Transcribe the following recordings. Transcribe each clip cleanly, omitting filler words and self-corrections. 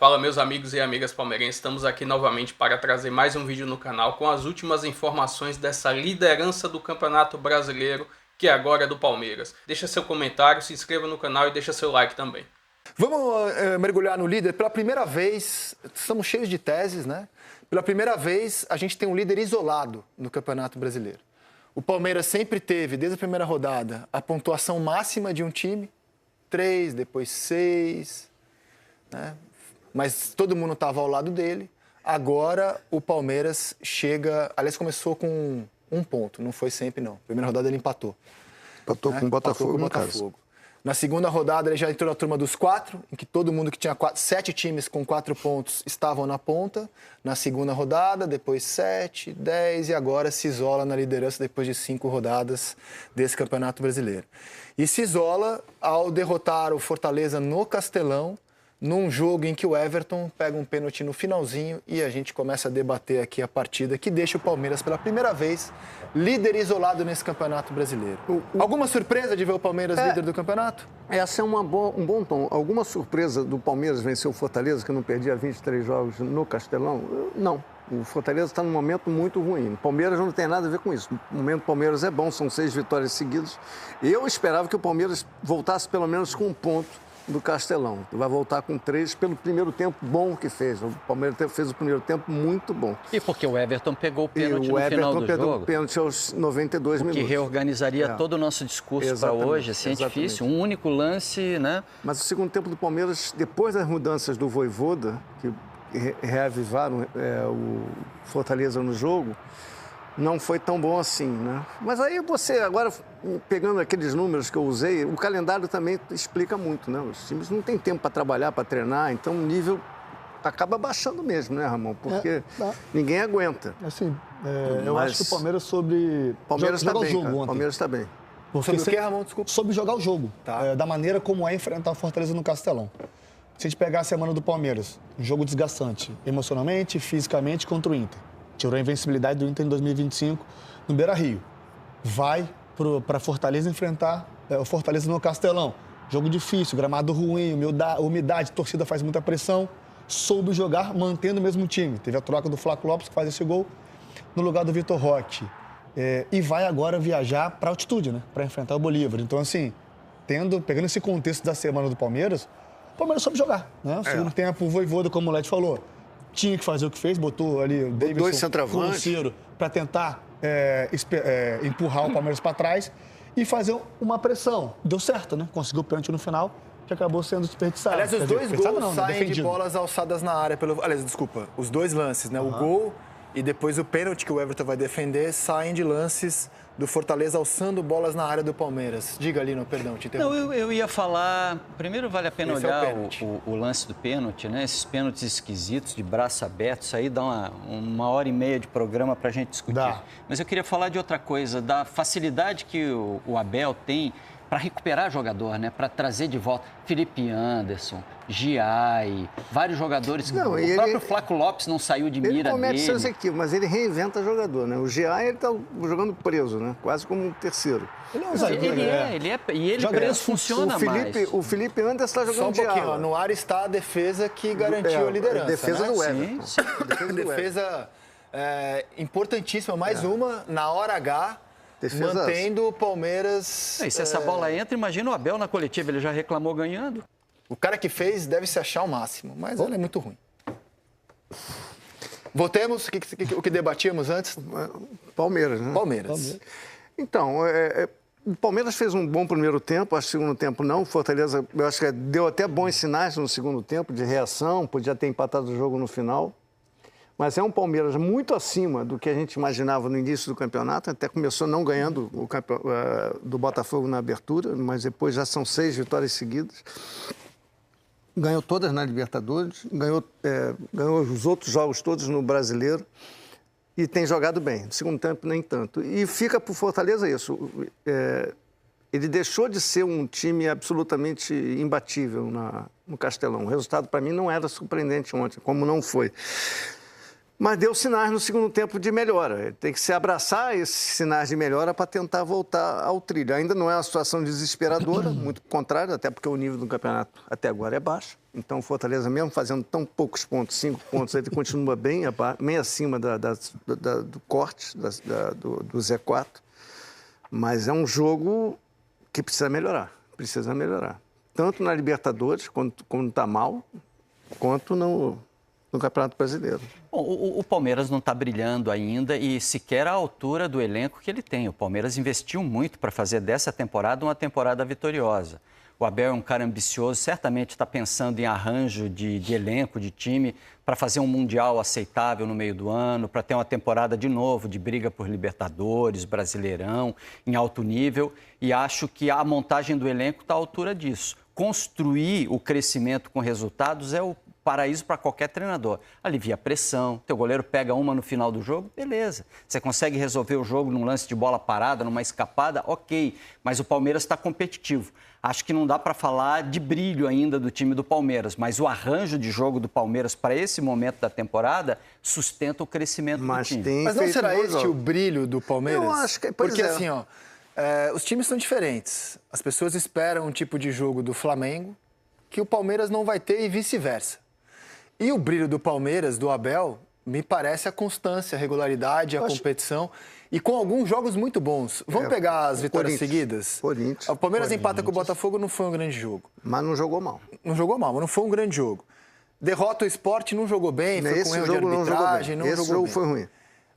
Fala meus amigos e amigas palmeirenses, estamos aqui novamente para trazer mais um vídeo no canal com as últimas informações dessa liderança do Campeonato Brasileiro, que agora é do Palmeiras. Deixa seu comentário, se inscreva no canal e deixa seu like também. Vamos mergulhar no líder. Pela primeira vez, estamos cheios de teses, né? Pela primeira vez, a gente tem um líder isolado no Campeonato Brasileiro. O Palmeiras sempre teve, desde a primeira rodada, a pontuação máxima de um time, 3, depois 6, né? Mas todo mundo estava ao lado dele. Agora o Palmeiras chega... Aliás, começou com um ponto, não foi sempre, não. Primeira rodada ele empatou. Empatou com o Botafogo, no caso. Na segunda rodada ele já entrou na turma dos 4, em que todo mundo que tinha 7 times com 4 pontos estavam na ponta. Na segunda rodada, depois 7, 10 e agora se isola na liderança depois de 5 rodadas desse Campeonato Brasileiro. E se isola ao derrotar o Fortaleza no Castelão, num jogo em que o Everton pega um pênalti no finalzinho e a gente começa a debater aqui a partida que deixa o Palmeiras pela primeira vez líder isolado nesse Campeonato Brasileiro. Alguma surpresa de ver o Palmeiras líder do campeonato? Essa é um bom tom. Alguma surpresa do Palmeiras vencer o Fortaleza, que não perdia 23 jogos no Castelão? Não. O Fortaleza está num momento muito ruim. O Palmeiras não tem nada a ver com isso. O momento do Palmeiras é bom, são 6 vitórias seguidas. Eu esperava que o Palmeiras voltasse pelo menos com um ponto do Castelão. Vai voltar com 3 pelo primeiro tempo bom que fez. O Palmeiras fez o primeiro tempo muito bom. E porque o Everton pegou o pênalti no final do jogo. O Everton pegou o pênalti aos 92 minutos. Que reorganizaria todo o nosso discurso para hoje. Assim, é difícil. Um único lance, né? Mas o segundo tempo do Palmeiras, depois das mudanças do Vojvoda, que reavivaram o Fortaleza no jogo, não foi tão bom assim, né? Mas aí você, agora, pegando aqueles números que eu usei, o calendário também explica muito, né? Os times não têm tempo para trabalhar, para treinar, então o nível acaba baixando mesmo, né, Ramon? Porque ninguém aguenta. Assim, eu acho que o Palmeiras soube jogar o jogo ontem. O Palmeiras está bem. Sobre o que, Ramon? Desculpa. Soube jogar o jogo, da maneira como é enfrentar o Fortaleza no Castelão. Se a gente pegar a semana do Palmeiras, um jogo desgastante, emocionalmente, fisicamente, contra o Inter. Tirou a invencibilidade do Inter em 2025 no Beira-Rio. Vai para Fortaleza enfrentar o Fortaleza no Castelão. Jogo difícil, gramado ruim, umidade, torcida faz muita pressão. Soube jogar mantendo o mesmo time. Teve a troca do Flaco Lopes, que faz esse gol, no lugar do Vitor Roque. E vai agora viajar para altitude, né? Para enfrentar o Bolívar. Então, assim, pegando esse contexto da semana do Palmeiras, o Palmeiras soube jogar, né? O segundo tempo, o Vojvoda, como o Led falou, tinha que fazer o que fez, botou ali o Davidson com o Ciro para tentar empurrar o Palmeiras para trás e fazer uma pressão. Deu certo, né? Conseguiu o pênalti no final, que acabou sendo desperdiçado. Aliás, os dois gols saem de bolas alçadas na área. Os dois lances, né? O gol e depois o pênalti que o Everton vai defender saem de lances do Fortaleza alçando bolas na área do Palmeiras. Diga, Lino, perdão, te interrompi. Não, eu ia falar... Primeiro vale a pena olhar o lance do pênalti, né? Esses pênaltis esquisitos, de braço aberto, isso aí dá uma hora e meia de programa para a gente discutir. Mas eu queria falar de outra coisa, da facilidade que o Abel tem para recuperar jogador, né? Para trazer de volta Felipe Anderson, Giai, vários jogadores. Não, o próprio Flaco Lopes não saiu de mira dele. Ele comete seus equívocos, mas ele reinventa jogador, né? O Giai, ele está jogando preso, né? Quase como um terceiro. Ele é um zagueiro, e ele preso funciona mais. O Felipe Anderson está jogando só um pouquinho, no ar está a defesa que garantiu a liderança. Defesa do Everton. Sim. Defesa importantíssima, mais uma, na hora H, mantendo o Palmeiras... E se essa bola entra, imagina o Abel na coletiva, ele já reclamou ganhando. O cara que fez deve se achar o máximo, mas ele é muito ruim. Voltemos, o que debatíamos antes? Palmeiras, né? Palmeiras. Então, o Palmeiras fez um bom primeiro tempo, acho que segundo tempo não. O Fortaleza, eu acho que deu até bons sinais no segundo tempo, de reação, podia ter empatado o jogo no final. Mas é um Palmeiras muito acima do que a gente imaginava no início do campeonato. Até começou não ganhando do Botafogo na abertura, mas depois já são 6 vitórias seguidas. Ganhou todas na Libertadores, ganhou os outros jogos todos no Brasileiro e tem jogado bem. No segundo tempo, nem tanto. E fica para o Fortaleza isso. Ele deixou de ser um time absolutamente imbatível no Castelão. O resultado, para mim, não era surpreendente ontem, como não foi. Mas deu sinais no segundo tempo de melhora. Ele tem que se abraçar esses sinais de melhora para tentar voltar ao trilho. Ainda não é uma situação desesperadora, muito contrário, até porque o nível do campeonato até agora é baixo. Então o Fortaleza, mesmo fazendo tão poucos pontos, 5 pontos, ele continua bem acima do corte, do Z4. Mas é um jogo que precisa melhorar. Precisa melhorar. Tanto na Libertadores, quando está mal, quanto no Campeonato Brasileiro. Bom, o Palmeiras não está brilhando ainda e sequer à altura do elenco que ele tem. O Palmeiras investiu muito para fazer dessa temporada uma temporada vitoriosa. O Abel é um cara ambicioso, certamente está pensando em arranjo de elenco, de time, para fazer um Mundial aceitável no meio do ano, para ter uma temporada de novo de briga por Libertadores, Brasileirão, em alto nível. E acho que a montagem do elenco está à altura disso. Construir o crescimento com resultados é o paraíso para qualquer treinador. Alivia a pressão, teu goleiro pega uma no final do jogo, beleza. Você consegue resolver o jogo num lance de bola parada, numa escapada, ok. Mas o Palmeiras está competitivo. Acho que não dá para falar de brilho ainda do time do Palmeiras, mas o arranjo de jogo do Palmeiras para esse momento da temporada sustenta o crescimento do time. Mas não será este o brilho do Palmeiras? Eu acho que... Porque assim, ó, os times são diferentes. As pessoas esperam um tipo de jogo do Flamengo que o Palmeiras não vai ter e vice-versa. E o brilho do Palmeiras, do Abel, me parece a constância, a regularidade, a competição. E com alguns jogos muito bons. Vamos pegar as vitórias seguidas? O Palmeiras empata com o Botafogo, não foi um grande jogo. Mas não jogou mal. Não jogou mal, mas não foi um grande jogo. Derrota o Sport, não jogou bem, foi com erro de arbitragem, não jogou bem. Esse jogo foi ruim.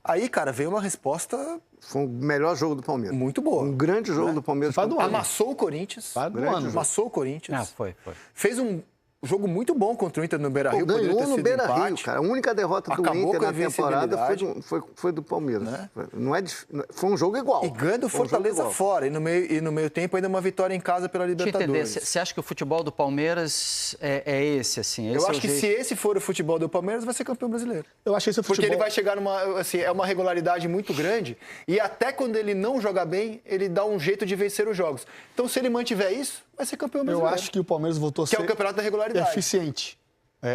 Aí, cara, veio uma resposta... Foi o melhor jogo do Palmeiras. Muito boa. Um grande jogo do Palmeiras. Amassou o Corinthians. Amassou o Corinthians. Foi. Fez um jogo muito bom contra o Inter no Beira-Rio. Ganhou no Beira-Rio, cara. A única derrota do Inter na temporada foi do Palmeiras. Né? Foi um jogo igual. E ganha do Fortaleza fora. E no meio tempo ainda uma vitória em casa pela Libertadores. Você acha que o futebol do Palmeiras é esse, assim? Eu acho que se esse for o futebol do Palmeiras, vai ser campeão brasileiro. Eu acho que esse é o futebol... Porque ele vai chegar numa... Assim, é uma regularidade muito grande. E até quando ele não joga bem, ele dá um jeito de vencer os jogos. Então, se ele mantiver isso, vai ser campeão brasileiro. Eu acho que o Palmeiras voltou a ser... Que é o campeonato da regularidade. Eficiente.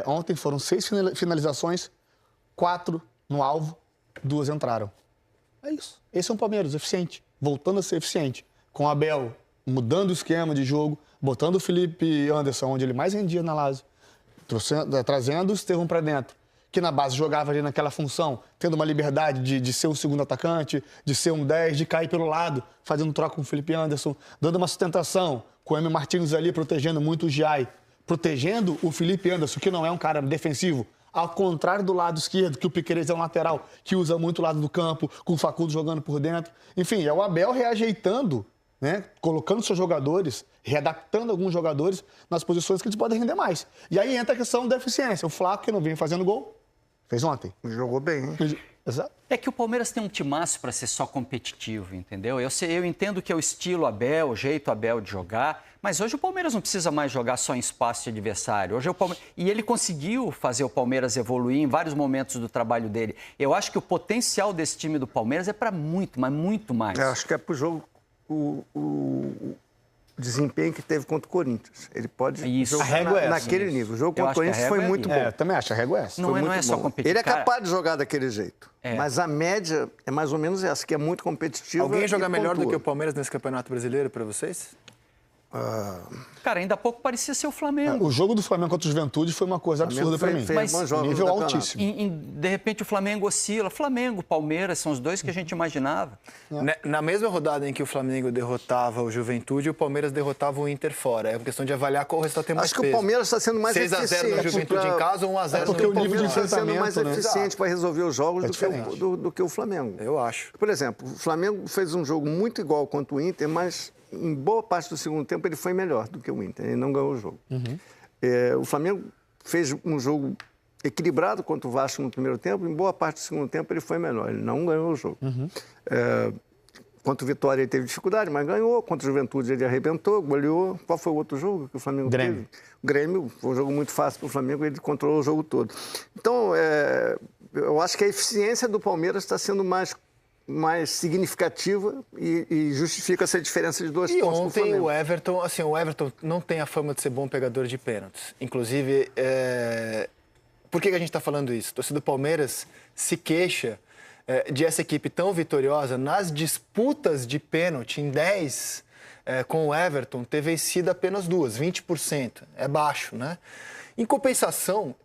Ontem foram 6 finalizações, 4 no alvo, 2 entraram. É isso. Esse é um Palmeiras eficiente, voltando a ser eficiente. Com o Abel mudando o esquema de jogo, botando o Felipe Anderson, onde ele mais rendia na Lazio, trazendo o Estevão para dentro, que na base jogava ali naquela função, tendo uma liberdade de ser um segundo atacante, de ser um 10, de cair pelo lado, fazendo troca com o Felipe Anderson, dando uma sustentação, com o Emi Martins ali protegendo muito o Giai, protegendo o Felipe Anderson, que não é um cara defensivo, ao contrário do lado esquerdo, que o Piquerez é um lateral que usa muito o lado do campo, com o Facundo jogando por dentro. Enfim, é o Abel reajeitando, né? Colocando seus jogadores, readaptando alguns jogadores nas posições que eles podem render mais. E aí entra a questão da eficiência. O Flaco, que não vem fazendo gol, fez ontem. Jogou bem, hein? Exato. É que o Palmeiras tem um timaço para ser só competitivo, entendeu? Eu entendo que é o estilo Abel, o jeito Abel de jogar, mas hoje o Palmeiras não precisa mais jogar só em espaço de adversário. Hoje E ele conseguiu fazer o Palmeiras evoluir em vários momentos do trabalho dele. Eu acho que o potencial desse time do Palmeiras é para muito, mas muito mais. Eu acho que é para o jogo o desempenho que teve contra o Corinthians. Ele pode jogar naquele nível. O jogo contra o Corinthians foi muito bom. Eu também acho, a régua é essa. Não é só competitivo. Ele é capaz de jogar daquele jeito. Mas a média é mais ou menos essa, que é muito competitiva. Alguém joga melhor do que o Palmeiras nesse Campeonato Brasileiro para vocês? Cara, ainda há pouco parecia ser o Flamengo. O jogo do Flamengo contra o Juventude foi uma coisa absurda para mim. Mas nível altíssimo. De repente o Flamengo oscila. Flamengo, Palmeiras, são os dois que a gente imaginava. Na mesma rodada em que o Flamengo derrotava o Juventude, o Palmeiras derrotava o Inter fora. É uma questão de avaliar qual resultado tem mais peso. Acho que o Palmeiras está sendo mais eficiente. 6-0 no Juventude em casa ou 1-0 no porque o nível de está sendo mais enfrentamento, eficiente para resolver os jogos do que o Flamengo. Eu acho. Por exemplo, o Flamengo fez um jogo muito igual contra o Inter, mas em boa parte do segundo tempo ele foi melhor do que o Inter. Ele não ganhou o jogo. O Flamengo fez um jogo equilibrado contra o Vasco no primeiro tempo. Em boa parte do segundo tempo ele foi melhor. Ele não ganhou o jogo. Contra o Vitória ele teve dificuldade, mas ganhou. Contra o Juventude ele arrebentou, goleou. Qual foi o outro jogo que o Flamengo teve? O Grêmio. Foi um jogo muito fácil para o Flamengo, ele controlou o jogo todo. Então, eu acho que a eficiência do Palmeiras está sendo mais significativa e justifica essa diferença de 2 pontos. E ontem o Everton não tem a fama de ser bom pegador de pênaltis. Inclusive, Por que a gente está falando isso? O torcedor do Palmeiras se queixa de essa equipe tão vitoriosa nas disputas de pênalti em 10 com o Everton ter vencido apenas 2, 20%. É baixo, né? Em compensação,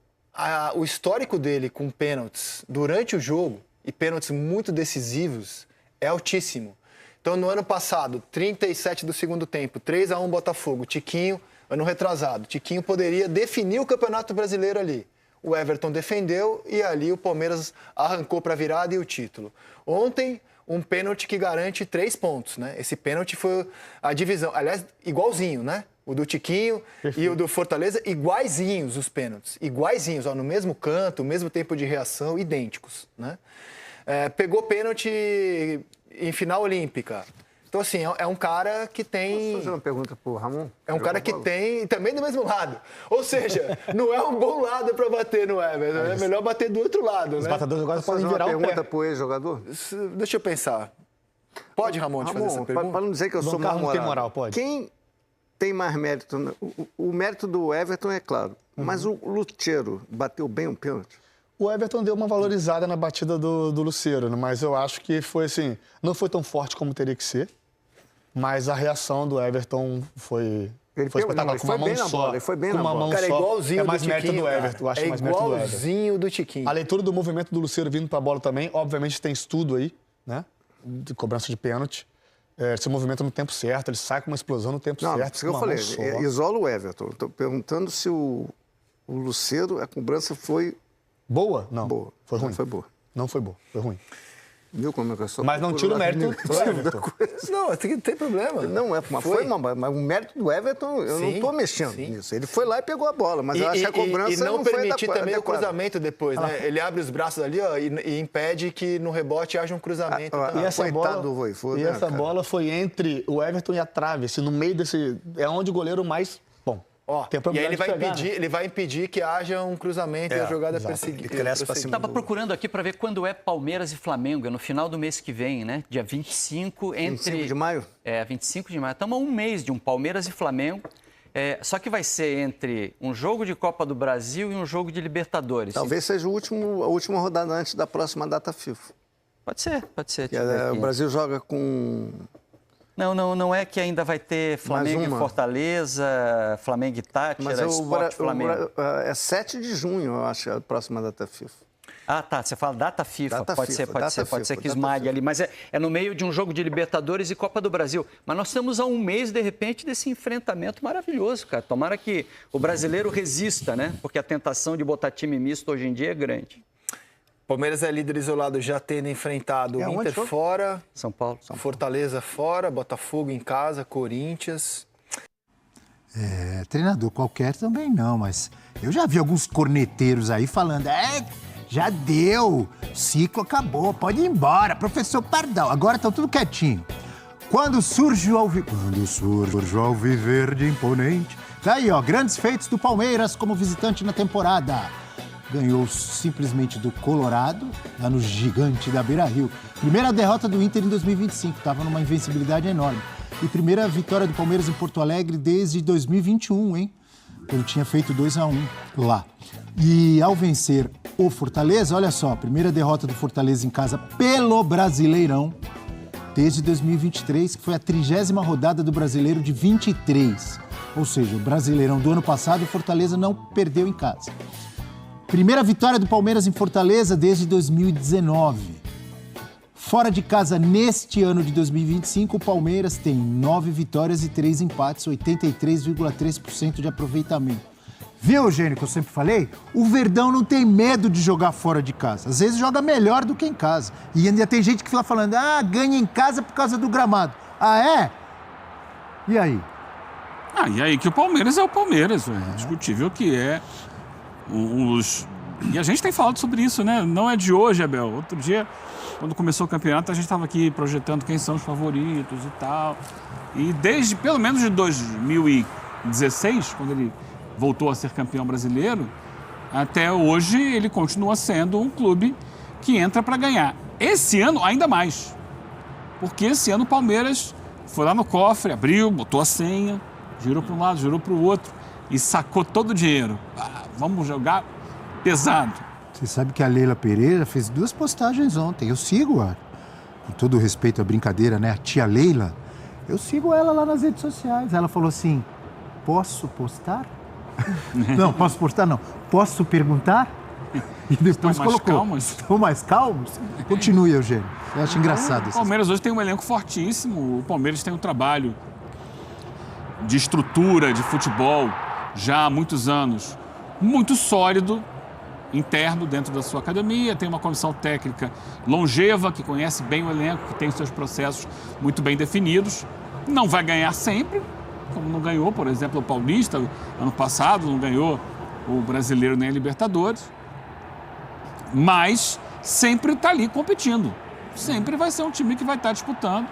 o histórico dele com pênaltis durante o jogo e pênaltis muito decisivos é altíssimo. Então, no ano passado, 37 do segundo tempo, 3-1 Botafogo, Tiquinho, ano retrasado, Tiquinho poderia definir o Campeonato Brasileiro ali. O Everton defendeu e ali o Palmeiras arrancou para a virada e o título. Ontem, um pênalti que garante 3 pontos, né? Esse pênalti foi a divisão, aliás, igualzinho, né? O do Tiquinho e o do Fortaleza, iguaizinhos os pênaltis. Iguaizinhos, no mesmo canto, o mesmo tempo de reação, idênticos, né? Pegou pênalti em final olímpica. Então, assim, é um cara que tem... Posso fazer uma pergunta pro Ramon? É um cara que tem também do mesmo lado. Ou seja, não é um bom lado para bater no Everton. É melhor bater do outro lado, Os né? batedores agora podem Fazer virar uma o pé. pergunta pro ex-jogador? Deixa eu pensar. Pode, Ramon, fazer essa pergunta? Para não dizer que eu sou Carlos não tem mal-humorado. moral, pode. Quem tem mais mérito? O mérito do Everton é claro. Mas o Lucheiro bateu bem um pênalti? O Everton deu uma valorizada na batida do Lucero, né? Mas eu acho que foi assim, não foi tão forte como teria que ser, mas a reação do Everton foi espetacular, com uma mão só. Ele foi bem na bola. Cara, é igualzinho é mais do mérito Tiquinho, do Everton, eu acho mais mérito do Everton. Igualzinho do Tiquinho. A leitura do movimento do Lucero vindo para a bola também, obviamente tem estudo aí, né? De cobrança de pênalti. Se movimenta no tempo certo, ele sai com uma explosão no tempo Não, certo. isso que eu falei, isola o Everton. Estou perguntando se o Lucero, a cobrança foi... Boa? Não. Boa. Foi ruim. Não foi boa. Não foi boa, foi ruim. Viu como é que eu sou? Mas não tira o mérito do Everton. Não, não tem problema. Não, mas o mérito do Everton, eu não estou mexendo nisso. Ele foi lá e pegou a bola, mas eu acho que a cobrança e não foi permitir também adequada. o cruzamento depois, né? Ele abre os braços ali, ó, e impede que no rebote haja um cruzamento. E essa Coitado bola, do Voivoda, e né, essa cara? bola foi entre o Everton e a trave, assim, no meio desse... É onde o goleiro mais... Bom, Ó, tem a e aí probabilidade ele vai impedir que haja um cruzamento e a jogada exato. perseguida. Ele cresce pra cima. Estava procurando aqui para ver quando é Palmeiras e Flamengo. É no final do mês que vem, né? Dia 25, entre... 25 de maio? 25 de maio. Estamos a um mês de um Palmeiras e Flamengo. Só que vai ser entre um jogo de Copa do Brasil e um jogo de Libertadores. Talvez seja a última rodada antes da próxima data FIFA. Pode ser. O Brasil joga com... Não é que ainda vai ter Flamengo e Fortaleza, Flamengo e Tátira, Sport Flamengo. É 7 de junho, eu acho, a próxima data FIFA. Ah, tá. Você fala data FIFA. Pode ser que esmague ali. Mas é no meio de um jogo de Libertadores e Copa do Brasil. Mas nós estamos a um mês, de repente, desse enfrentamento maravilhoso, cara. Tomara que o brasileiro resista, né? Porque a tentação de botar time misto hoje em dia é grande. Palmeiras é líder isolado, já tendo enfrentado o Inter fora, São Paulo. Fortaleza fora, Botafogo em casa, Corinthians. Treinador qualquer também não, mas eu já vi alguns corneteiros aí falando, já deu, o ciclo acabou, pode ir embora, professor Pardal, agora estão tudo quietinho. Quando surge o Alviverde imponente, tá aí, ó, grandes feitos do Palmeiras como visitante na temporada. Ganhou simplesmente do Colorado, lá no gigante da Beira-Rio. Primeira derrota do Inter em 2025, estava numa invencibilidade enorme. E primeira vitória do Palmeiras em Porto Alegre desde 2021, hein? Quando tinha feito 2-1 lá. E ao vencer o Fortaleza, olha só, primeira derrota do Fortaleza em casa pelo Brasileirão desde 2023, que foi a 30ª rodada do Brasileiro de 23. Ou seja, o Brasileirão do ano passado, o Fortaleza não perdeu em casa. Primeira vitória do Palmeiras em Fortaleza desde 2019. Fora de casa, neste ano de 2025, o Palmeiras tem 9 vitórias e 3 empates, 83,3% de aproveitamento. Viu, Eugênio, que eu sempre falei? O Verdão não tem medo de jogar fora de casa. Às vezes joga melhor do que em casa. E ainda tem gente que fica falando, ganha em casa por causa do gramado. Ah, é? E aí? E aí que o Palmeiras é o Palmeiras. É indiscutível que é E a gente tem falado sobre isso, né? Não é de hoje, Abel. Outro dia, quando começou o campeonato, a gente estava aqui projetando quem são os favoritos e tal. E desde, pelo menos de 2016, quando ele voltou a ser campeão brasileiro, até hoje ele continua sendo um clube que entra para ganhar. Esse ano, ainda mais. Porque esse ano o Palmeiras foi lá no cofre, abriu, botou a senha, girou para um lado, girou para o outro e sacou todo o dinheiro. Vamos jogar pesado. Você sabe que a Leila Pereira fez 2 postagens ontem. Eu sigo-a. Com todo o respeito à brincadeira, né? A tia Leila. Eu sigo ela lá nas redes sociais. Ela falou assim, posso postar? Não, posso postar não. Posso perguntar? E depois colocou. Estão mais calmos? Continue, Eugênio. Eu acho engraçado isso. O Palmeiras hoje tem um elenco fortíssimo. O Palmeiras tem um trabalho de estrutura, de futebol, já há muitos anos, muito sólido, interno dentro da sua academia. Tem uma comissão técnica longeva, que conhece bem o elenco, que tem seus processos muito bem definidos. Não vai ganhar sempre, como não ganhou, por exemplo, o Paulista ano passado, não ganhou o Brasileiro nem a Libertadores, mas sempre está ali competindo. Sempre vai ser um time que vai estar disputando.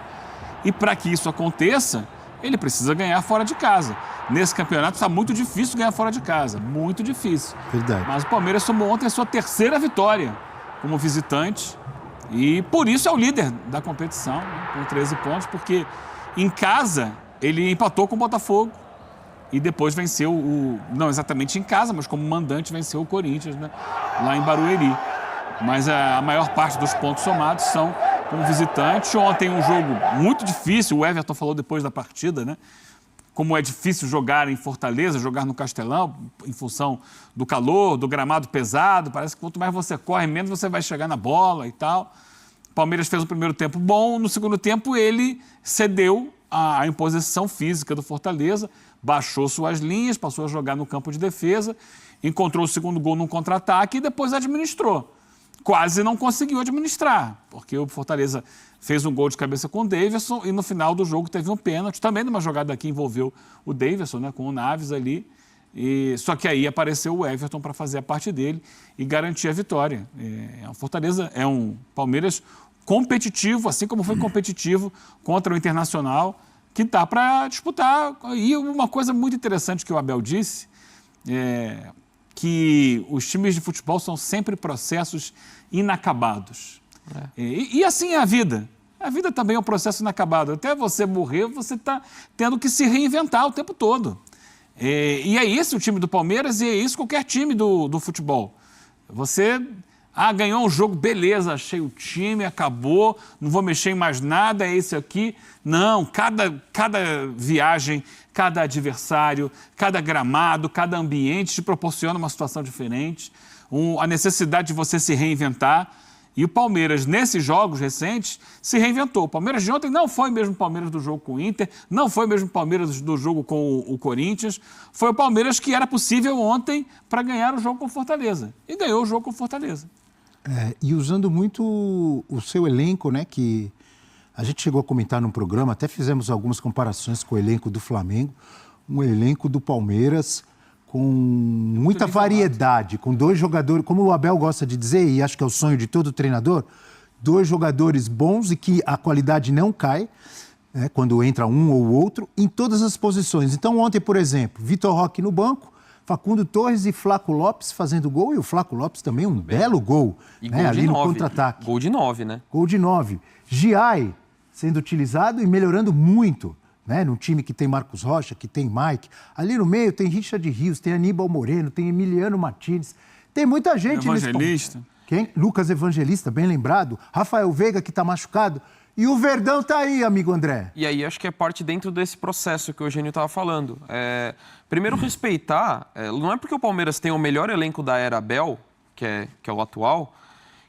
E para que isso aconteça, ele precisa ganhar fora de casa. Nesse campeonato está muito difícil ganhar fora de casa, muito difícil. Verdade. Mas o Palmeiras somou ontem a sua 3ª vitória como visitante e por isso é o líder da competição, né, com 13 pontos, porque em casa ele empatou com o Botafogo e depois venceu não exatamente em casa, mas como mandante venceu o Corinthians, né, lá em Barueri. Mas a maior parte dos pontos somados são como visitante. Ontem um jogo muito difícil, o Everton falou depois da partida, né? Como é difícil jogar em Fortaleza, jogar no Castelão, em função do calor, do gramado pesado. Parece que quanto mais você corre, menos você vai chegar na bola e tal. O Palmeiras fez um primeiro tempo bom, no segundo tempo ele cedeu à imposição física do Fortaleza, baixou suas linhas, passou a jogar no campo de defesa, encontrou o segundo gol num contra-ataque e depois administrou. Quase não conseguiu administrar, porque o Fortaleza fez um gol de cabeça com o Davidson e no final do jogo teve um pênalti, também numa jogada que envolveu o Davidson, né, com o Naves ali. Só que aí apareceu o Everton para fazer a parte dele e garantir a vitória. O Fortaleza é um Palmeiras competitivo, assim como foi competitivo contra o Internacional, que dá para disputar. E uma coisa muito interessante que o Abel disse que os times de futebol são sempre processos inacabados. E assim é a vida. A vida também é um processo inacabado. Até você morrer, você está tendo que se reinventar o tempo todo. E é esse o time do Palmeiras e é isso qualquer time do futebol. Você ganhou um jogo, beleza, achei o time, acabou, não vou mexer em mais nada, é esse aqui. Não, cada viagem, cada adversário, cada gramado, cada ambiente te proporciona uma situação diferente, a necessidade de você se reinventar. E o Palmeiras, nesses jogos recentes, se reinventou. O Palmeiras de ontem não foi o mesmo Palmeiras do jogo com o Inter, não foi o mesmo Palmeiras do jogo com o Corinthians. Foi o Palmeiras que era possível ontem para ganhar o jogo com o Fortaleza. E ganhou o jogo com o Fortaleza. E usando muito o seu elenco, né, que a gente chegou a comentar num programa, até fizemos algumas comparações com o elenco do Flamengo, um elenco do Palmeiras com muita variedade, com 2 jogadores, como o Abel gosta de dizer, e acho que é o sonho de todo treinador, 2 jogadores bons e que a qualidade não cai, né, quando entra um ou outro, em todas as posições. Então ontem, por exemplo, Vitor Roque no banco, Facundo Torres e Flaco Lopes fazendo gol, e o Flaco Lopes também um belo gol, e né, gol ali de no 9. contra-ataque. Gol de 9, né? Gol de 9. Giai sendo utilizado e melhorando muito, né? Num time que tem Marcos Rocha, que tem Mike. Ali no meio tem Richard Rios, tem Aníbal Moreno, tem Emiliano Martins. Tem muita gente Evangelista. Quem? Lucas Evangelista, bem lembrado. Rafael Veiga, que está machucado. E o Verdão está aí, amigo André. E aí acho que é parte dentro desse processo que o Eugênio estava falando. Primeiro, respeitar. Não é porque o Palmeiras tem o melhor elenco da era Abel, que é o atual,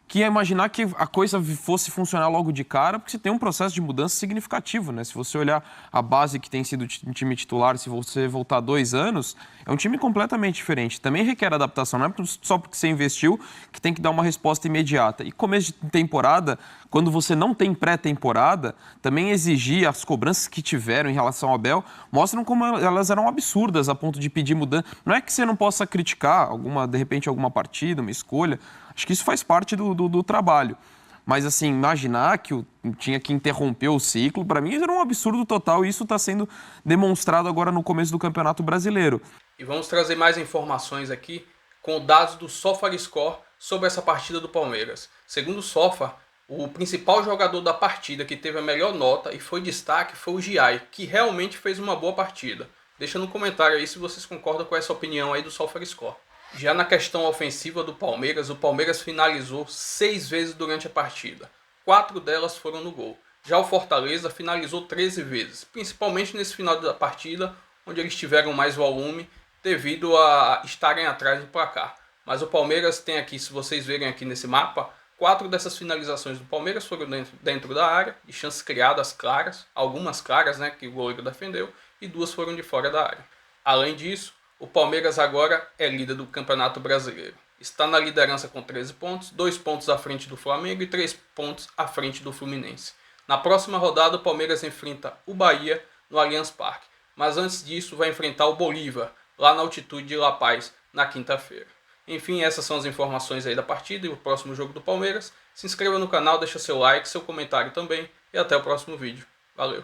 que é imaginar que a coisa fosse funcionar logo de cara, porque você tem um processo de mudança significativo, né? Se você olhar a base que tem sido um time titular, se você voltar 2 anos, é um time completamente diferente. Também requer adaptação, não é só porque você investiu que tem que dar uma resposta imediata. E começo de temporada, quando você não tem pré-temporada, também exigir as cobranças que tiveram em relação ao Abel, mostram como elas eram absurdas a ponto de pedir mudança. Não é que você não possa criticar, de repente, alguma partida, uma escolha. Acho que isso faz parte do trabalho. Mas, assim, imaginar que tinha que interromper o ciclo, para mim, era um absurdo total. E isso está sendo demonstrado agora no começo do Campeonato Brasileiro. E vamos trazer mais informações aqui com dados do SofaScore sobre essa partida do Palmeiras. Segundo o Sofa, o principal jogador da partida que teve a melhor nota e foi destaque foi o Giai, que realmente fez uma boa partida. Deixa no comentário aí se vocês concordam com essa opinião aí do SofaScore. Já na questão ofensiva do Palmeiras, o Palmeiras finalizou 6 vezes durante a partida. 4 delas foram no gol. Já o Fortaleza finalizou 13 vezes, principalmente nesse final da partida, onde eles tiveram mais volume devido a estarem atrás do placar. Mas o Palmeiras tem aqui, se vocês verem aqui nesse mapa, 4 dessas finalizações do Palmeiras foram dentro da área, de chances criadas claras, algumas claras, né, que o goleiro defendeu, e 2 foram de fora da área. Além disso, o Palmeiras agora é líder do Campeonato Brasileiro. Está na liderança com 13 pontos, 2 pontos à frente do Flamengo e 3 pontos à frente do Fluminense. Na próxima rodada, o Palmeiras enfrenta o Bahia no Allianz Parque. Mas antes disso, vai enfrentar o Bolívar, lá na altitude de La Paz, na quinta-feira. Enfim, essas são as informações aí da partida e o próximo jogo do Palmeiras. Se inscreva no canal, deixa seu like, seu comentário também e até o próximo vídeo. Valeu!